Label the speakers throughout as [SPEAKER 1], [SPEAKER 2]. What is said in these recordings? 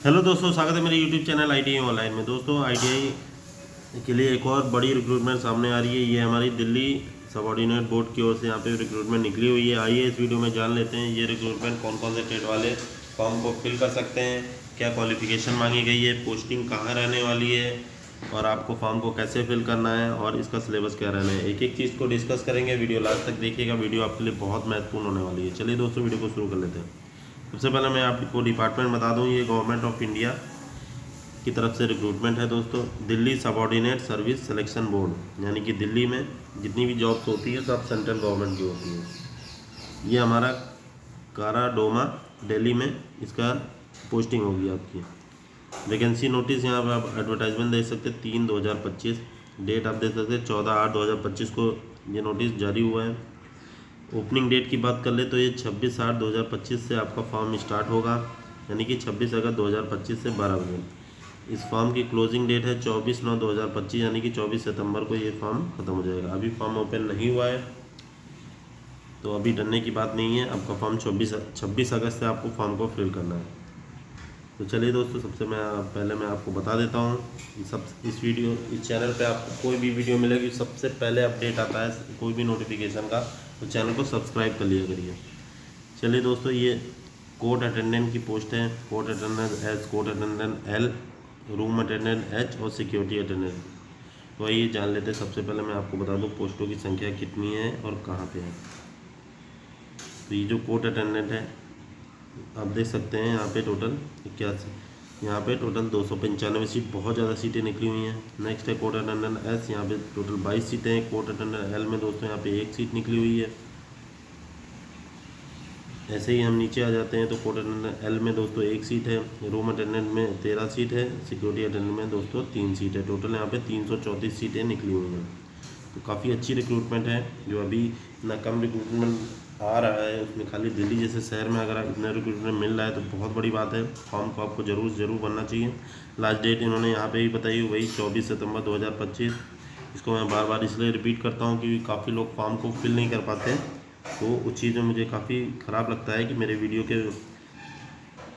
[SPEAKER 1] Hello दोस्तों, स्वागत है मेरे यूट्यूब चैनल ITI ऑनलाइन में। दोस्तों, ITI के लिए एक और बड़ी रिक्रूटमेंट सामने आ रही है। ये हमारी दिल्ली सबऑर्डिनेट बोर्ड की ओर से यहाँ पे रिक्रूटमेंट निकली हुई है। आइए इस वीडियो में जान लेते हैं ये रिक्रूटमेंट कौन कौन से ट्रेड वाले फॉर्म को फिल कर सकते हैं, क्या क्वालिफिकेशन मांगी गई है, पोस्टिंग कहाँ रहने वाली है और आपको फॉर्म को कैसे फिल करना है और इसका सिलेबस क्या रहना है। एक एक चीज़ को डिस्कस करेंगे। वीडियो लास्ट तक देखिएगा, वीडियो आपके लिए बहुत महत्वपूर्ण होने वाली है। चलिए दोस्तों, वीडियो को शुरू कर लेते हैं। सबसे पहले मैं आपको डिपार्टमेंट बता दूं, ये गवर्नमेंट ऑफ इंडिया की तरफ से रिक्रूटमेंट है दोस्तों। Delhi subordinate service selection board, यानी कि दिल्ली में जितनी भी जॉब्स होती है सब सेंट्रल गवर्नमेंट की होती है। ये हमारा काराडोमा दिल्ली में इसका पोस्टिंग होगी आपकी। वैकेंसी नोटिस यहाँ पर आप एडवर्टाइजमेंट देख सकते हैं 3/2025। डेट आप देख सकते हैं 14/8/2025 को ये नोटिस जारी हुआ है। ओपनिंग डेट की बात कर ले तो ये 26/8/2025 से आपका फॉर्म स्टार्ट होगा, यानी कि 26 अगस्त 2025 से 12 बजे। इस फॉर्म की क्लोजिंग डेट है 24/9/2025, यानी कि 24 सितंबर को ये फॉर्म ख़त्म हो जाएगा। अभी फॉर्म ओपन नहीं हुआ है तो अभी डरने की बात नहीं है। आपका फॉर्म 26 अगस्त से आपको फॉर्म को फिल करना है। तो चलिए दोस्तों, पहले मैं आपको बता देता हूँ सब इस चैनल पे आपको कोई भी वीडियो मिलेगी सबसे पहले अपडेट आता है कोई भी नोटिफिकेशन का, तो चैनल को सब्सक्राइब कर लिया करिए। चलिए दोस्तों, ये कोर्ट अटेंडेंट की पोस्ट है। Court attendant H, court attendant L, room attendant H और सिक्योरिटी अटेंडेंट। तो आइए जान लेते हैं। सबसे पहले मैं आपको बता दूँ पोस्टों की संख्या कितनी है और कहाँ पे है। तो ये जो कोर्ट अटेंडेंट है आप देख सकते हैं यहाँ पे टोटल 81, यहाँ पे टोटल 295 सीट, बहुत ज़्यादा सीटें निकली हुई हैं। नेक्स्ट है कोर्ट अटेंडेंट S, यहाँ पे टोटल 22 सीटें हैं। कोर्ट अटेंडेंट L में दोस्तों यहाँ पे 1 सीट निकली हुई है। ऐसे ही हम नीचे आ जाते हैं तो कोर्ट अटेंडेंट L में दोस्तों 1 सीट है। रूम अटेंडेंट में 13 सीट है। सिक्योरिटी अटेंडेंट में दोस्तों 3 सीट है। टोटल यहाँ पे 334 सीटें निकली हुई हैं। तो काफ़ी अच्छी रिक्रूटमेंट है। जो अभी इतना कम रिक्रूटमेंट आ रहा है उसमें खाली दिल्ली जैसे शहर में अगर इतना रिक्रूटमेंट मिल रहा है तो बहुत बड़ी बात है। फॉर्म को आपको ज़रूर भरना चाहिए। लास्ट डेट इन्होंने यहाँ पे भी बताई, वही 24 सितंबर 2025। इसको मैं बार बार इसलिए रिपीट करता हूँ क्योंकि काफ़ी लोग फॉर्म को फिल नहीं कर पाते, तो उस चीज़ में मुझे काफ़ी ख़राब लगता है कि मेरे वीडियो के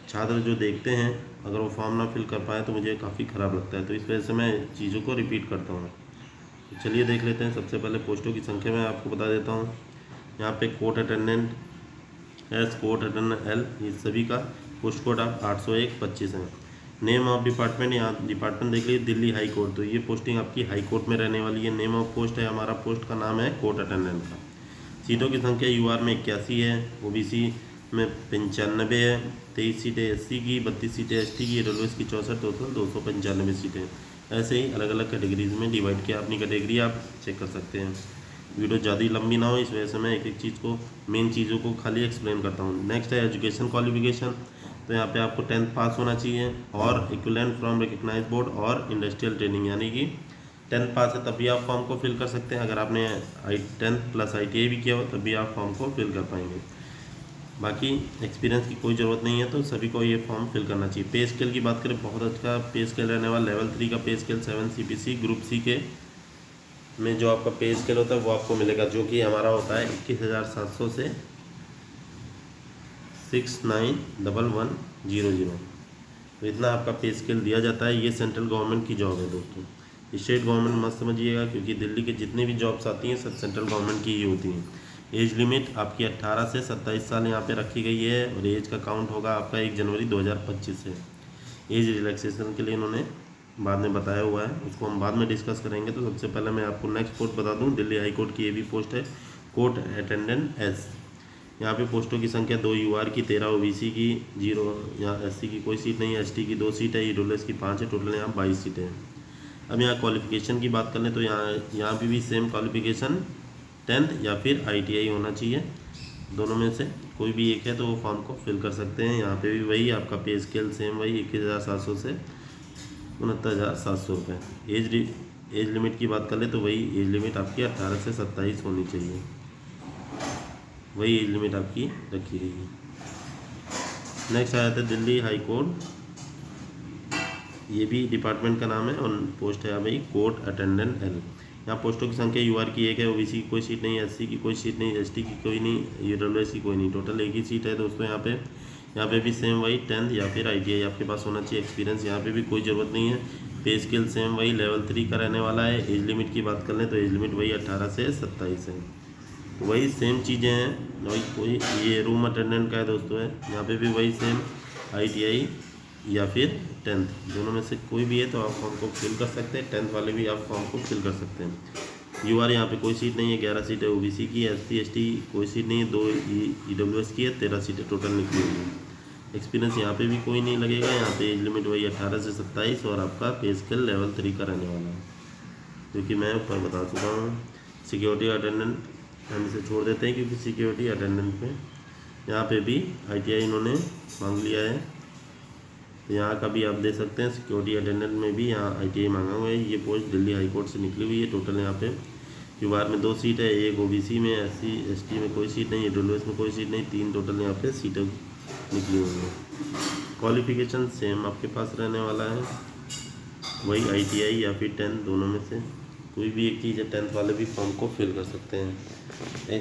[SPEAKER 1] छात्र जो देखते हैं अगर वो फॉर्म ना फिल कर पाए तो मुझे काफ़ी ख़राब लगता है। तो इस वजह से मैं चीज़ों को रिपीट करता हूँ। तो चलिए देख लेते हैं। सबसे पहले पोस्टों की संख्या मैं आपको बता देता हूँ। यहाँ पे court attendant S, court attendant L, ये सभी का पोस्ट कोड आप 801-25 है। नेम ऑफ डिपार्टमेंट, यहाँ डिपार्टमेंट देख लीजिए दिल्ली हाई कोर्ट, तो ये पोस्टिंग आपकी हाई कोर्ट में रहने वाली है। नेम ऑफ पोस्ट है, हमारा पोस्ट का नाम है कोर्ट अटेंडेंट का। सीटों की संख्या UR में 81 है, OBC में 95 है, 23 सीटें SC की, 32 सीटें ST की, रेलवेज की 64, टोटल 295 सीटें। ऐसे ही अलग अलग कैटेगरीज में डिवाइड किया, अपनी कैटेगरी आप चेक कर सकते हैं। वीडियो ज़्यादा लंबी ना हो इस वजह से मैं एक एक चीज़ को, मेन चीज़ों को खाली एक्सप्लेन करता हूँ। नेक्स्ट है एजुकेशन क्वालिफिकेशन। तो यहाँ पे आपको 10th पास होना चाहिए और इक्विवेलेंट फ्रॉम रिकग्नाइज बोर्ड और इंडस्ट्रियल ट्रेनिंग, यानी कि 10th पास है तभी आप फॉर्म को फिल कर सकते हैं। अगर आपने 10th प्लस ITI भी किया हो तभी आप फॉर्म को फिल कर पाएंगे। बाकी एक्सपीरियंस की कोई ज़रूरत नहीं है, तो सभी को ये फॉर्म फिल करना चाहिए। पे स्केल की बात करें, बहुत अच्छा पे स्केल रहने वाला। लेवल 3 का पे स्केल 7 CPC ग्रुप C के में जो आपका पे स्केल होता है वो आपको मिलेगा, जो कि हमारा होता है 21,700 से 69,1100। तो इतना आपका पे स्केल दिया जाता है। ये सेंट्रल गवर्नमेंट की जॉब है दोस्तों। स्टेट गवर्नमेंट मत समझिएगा, क्योंकि दिल्ली के जितनी भी जॉब्स आती हैं सब सेंट्रल गवर्नमेंट की ही होती हैं। एज लिमिट आपकी 18 से 27 साल यहाँ पे रखी गई है और एज का काउंट होगा आपका 1 जनवरी 2025 से। एज रिलैक्सेशन के लिए इन्होंने बाद में बताया हुआ है, उसको हम बाद में डिस्कस करेंगे। तो सबसे पहले मैं आपको नेक्स्ट पोस्ट बता दूं, दिल्ली हाई कोर्ट की ये भी पोस्ट है, कोर्ट अटेंडेंट S। यहाँ पे पोस्टों की संख्या 2 UR की, 13 OBC की, 0 यहाँ SC की कोई सीट नहीं है, ST की 2 सीट है, EWS की 5 है, टोटल यहाँ 22 सीटें हैं। अब यहाँ क्वालिफिकेशन की बात कर लें तो यहाँ पे भी सेम क्वालिफिकेशन 10th या फिर ITI होना चाहिए। दोनों में से कोई भी एक है तो वो फॉर्म को फिल कर सकते हैं। यहाँ पे भी वही आपका पे स्केल सेम वही 21,700 से 69,700 रुपये। एज लिमिट की बात कर ले तो वही एज लिमिट आपकी 18 से 27 होनी चाहिए, वही एज लिमिट आपकी रखी गई है। नेक्स्ट आया था दिल्ली हाई कोर्ट, ये भी डिपार्टमेंट का नाम है और पोस्ट है भाई कोर्ट अटेंडेंट L। यहाँ पोस्टों की संख्या UR की 1 है, OBC की कोई सीट नहीं है, SC की कोई सीट नहीं, ST की कोई नहीं, EWS की कोई नहीं, टोटल 1 ही सीट है दोस्तों यहाँ पे। यहाँ पे भी सेम वही 10th या फिर ITI आपके पास होना चाहिए। एक्सपीरियंस यहाँ पे भी कोई ज़रूरत नहीं है। पे स्केल सेम वही लेवल 3 का रहने वाला है। एज लिमिट की बात कर लें तो एज लिमिट वही 18 से 27 है। तो वही सेम चीज़ें हैं। वही कोई ये रूम अटेंडेंट का है दोस्तों है, यहाँ पे भी वही सेम ITI या फिर 10th दोनों में से कोई भी है तो आप फॉर्म को फिल कर सकते हैं। 10th वाले भी आप फॉर्म को फिल कर सकते हैं। UR यहाँ पे कोई सीट नहीं है, 11 सीट है OBC की, SC ST कोई सीट नहीं है, 2 EWS की है, 13 सीटें टोटल निकली हुई है। एक्सपीरियंस यहाँ पे भी कोई नहीं लगेगा। यहाँ पे एज लिमिट वही 18 से 27 और आपका पे स्केल लेवल 3 का रहने वाला है, जो कि मैं ऊपर बता चुका हूँ। सिक्योरिटी अटेंडेंट हम इसे छोड़ देते हैं क्योंकि सिक्योरिटी अटेंडेंट पे यहाँ पे भी ITI इन्होंने मांग लिया है, तो यहाँ का भी आप दे सकते हैं। सिक्योरिटी अटेंडेंट में भी यहाँ ITI मांगा हुआ है। ये पोस्ट दिल्ली हाई कोर्ट से निकली हुई है। टोटल यहाँ पे UR में 2 सीट है, एक OBC में, SC ST में कोई सीट नहीं, EWS में कोई सीट नहीं, 3 टोटल यहाँ पे सीटें निकली हुई हैं। क्वालिफिकेशन सेम आपके पास रहने वाला है, वही ITI या फिर 10 दोनों में से कोई भी एक चीज़ है। 10th वाले भी फॉर्म को फिल कर सकते हैं।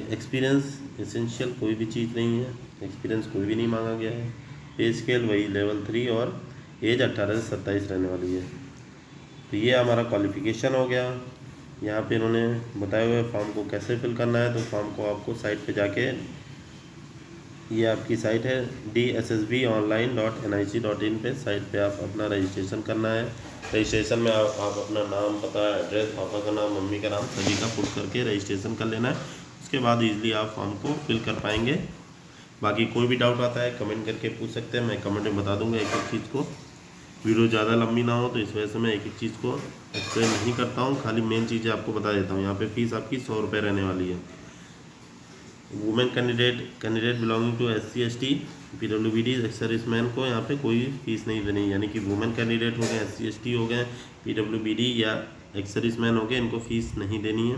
[SPEAKER 1] एक्सपीरियंस एसेंशियल कोई भी चीज़ नहीं है, एक्सपीरियंस कोई भी नहीं मांगा गया है। पे स्केल वही लेवल 3 और एज 18 से 27 रहने वाली है। तो ये हमारा क्वालिफिकेशन हो गया। यहाँ पे इन्होंने बताए हुए फॉर्म को कैसे फिल करना है, तो फॉर्म को आपको साइट पे जाके, ये आपकी साइट है dssbonline.nic.in पे, साइट पे आप अपना रजिस्ट्रेशन करना है। रजिस्ट्रेशन में आप अपना नाम, पता, एड्रेस, पापा का नाम, मम्मी का नाम सभी का पुट करके रजिस्ट्रेशन कर लेना है। उसके बाद ईजिली आप फॉर्म को फिल कर पाएंगे। बाकी कोई भी डाउट आता है कमेंट करके पूछ सकते हैं, मैं कमेंट में बता दूंगा एक एक चीज़ को। वीडियो ज़्यादा लंबी ना हो तो इस वजह से मैं एक एक चीज़ को एक्सप्लेन नहीं करता हूँ, खाली मेन चीज़ें आपको बता देता हूँ। यहाँ पे फीस आपकी 100 रुपये रहने वाली है। Women candidate belonging to SC ST PWBD serviceman को यहाँ पे कोई फीस नहीं देनी, यानी कि वुमेन कैंडिडेट हो गए, SC ST हो गए, PWBD या एक्स सर्विसमैन हो गए, इनको फ़ीस नहीं देनी है।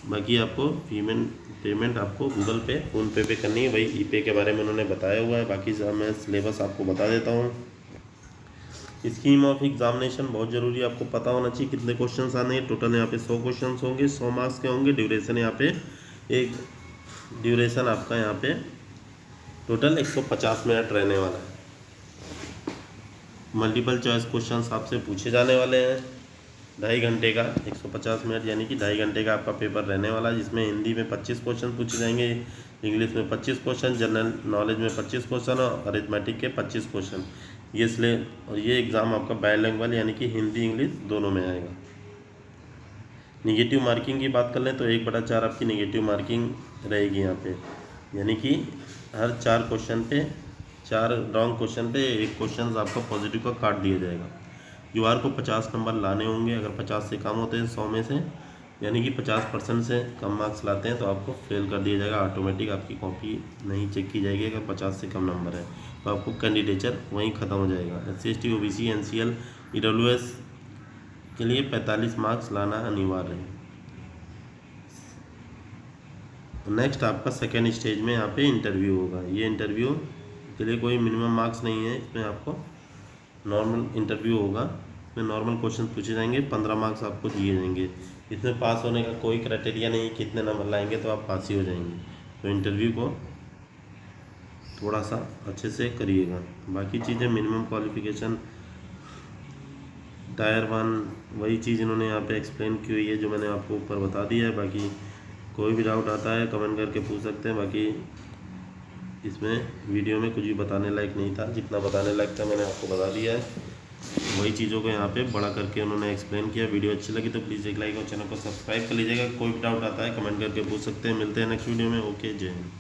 [SPEAKER 1] बाकी आपको पेमेंट आपको गूगल पे, फ़ोनपे पे करनी है। वही E-Pay के बारे में उन्होंने बताया हुआ है। बाकी सब मैं सिलेबस आपको बता देता हूँ। स्कीम ऑफ एग्जामिनेशन बहुत ज़रूरी है, आपको पता होना चाहिए कितने क्वेश्चंस आने हैं। टोटल यहाँ पे 100 क्वेश्चंस होंगे, 100 मार्क्स के होंगे। ड्यूरेशन यहाँ पे ड्यूरेशन आपका यहाँ पे टोटल 150 मिनट रहने वाला है। मल्टीपल चॉइस क्वेश्चंस आपसे पूछे जाने वाले हैं। 2.5 घंटे का 150 मिनट यानी कि 2.5 घंटे का आपका पेपर रहने वाला है, जिसमें हिंदी में 25 क्वेश्चन पूछे जाएंगे, इंग्लिश में 25 क्वेश्चन, जनरल नॉलेज में 25 क्वेश्चन और अरिथमेटिक के 25 क्वेश्चन। और ये एग्ज़ाम आपका बायलैंग्वेज यानी कि हिंदी इंग्लिश दोनों में आएगा। निगेटिव मार्किंग की बात कर लें तो 1/4 आपकी निगेटिव मार्किंग रहेगी यहाँ पे, यानी कि हर 4 क्वेश्चन पे, 4 रॉन्ग क्वेश्चन पे 1 क्वेश्चन आपका पॉजिटिव का काट दिया जाएगा। UR को 50 नंबर लाने होंगे। अगर 50 से कम होते हैं 100 में से, यानी कि 50% से कम मार्क्स लाते हैं तो आपको फेल कर दिया जाएगा। ऑटोमेटिक आपकी कॉपी नहीं चेक की जाएगी अगर 50 से कम नंबर है, तो आपको कैंडिडेचर वहीं ख़त्म हो जाएगा। SC ST OBC NCL EWS के लिए 45 मार्क्स लाना अनिवार्य है। नेक्स्ट आपका सेकेंड स्टेज में यहाँ पे इंटरव्यू होगा। ये इंटरव्यू के लिए कोई मिनिमम मार्क्स नहीं है, इसमें आपको नॉर्मल इंटरव्यू होगा। इसमें नॉर्मल क्वेश्चन पूछे जाएंगे, 15 मार्क्स आपको दिए जाएंगे। इसमें पास होने का कोई क्राइटेरिया नहीं, कितने नंबर लाएंगे तो आप पास ही हो जाएंगे। तो इंटरव्यू को थोड़ा सा अच्छे से करिएगा। बाकी चीज़ें मिनिमम क्वालिफिकेशन, टायर 1 वही चीज़ इन्होंने यहाँ पे एक्सप्लेन की हुई है जो मैंने आपको ऊपर बता दिया है। बाकी कोई भी डाउट आता है कमेंट करके पूछ सकते हैं। बाकी इसमें वीडियो में कुछ भी बताने लायक नहीं था, जितना बताने लायक था मैंने आपको बता दिया है। वही चीज़ों को यहाँ पे बड़ा करके उन्होंने एक्सप्लेन किया। वीडियो अच्छी लगी तो प्लीज़ एक लाइक और चैनल को सब्सक्राइब कर लीजिएगा। कोई भी डाउट आता है कमेंट करके पूछ सकते हैं। मिलते हैं नेक्स्ट वीडियो में। ओके, जय हिंद।